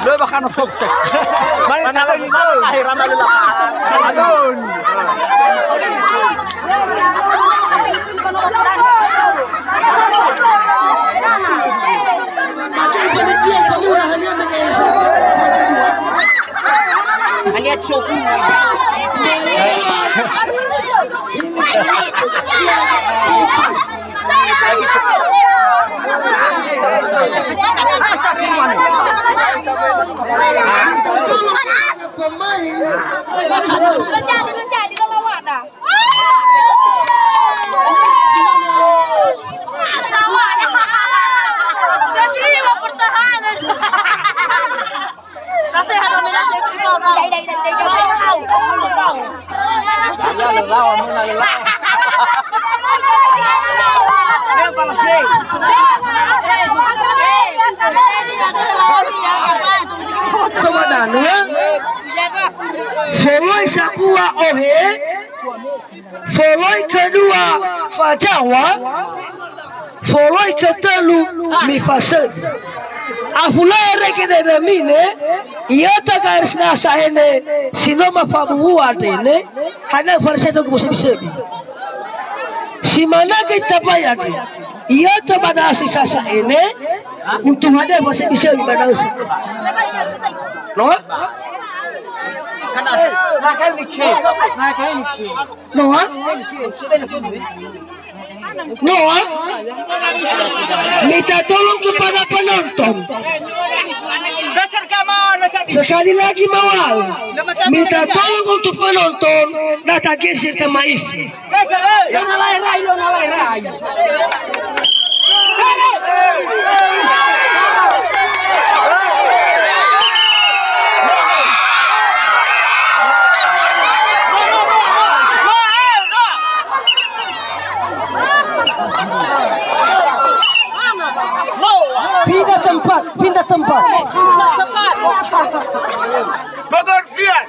Lo baka nasukses. Manitalan ko. Kahiram na lalakaan. Kanadon. Hanya Sofi. Soloi sakua ohe, soloi kedua fajawa, soloi ketelu mifasen. Afulare kene mine, iata garis nasa ene sinoma fabuwa dene, hana farseto kusibisebi. Simana kita bayar, iata badasi sasa ene, untuk hada farsebisebi badasi. No? Noah? Noah? Minta tolong kepada penonton. Sekali lagi mawal. Minta tolong untuk penonton. Nata geser ke Maifi. Pindah tempat. Bagus lihat.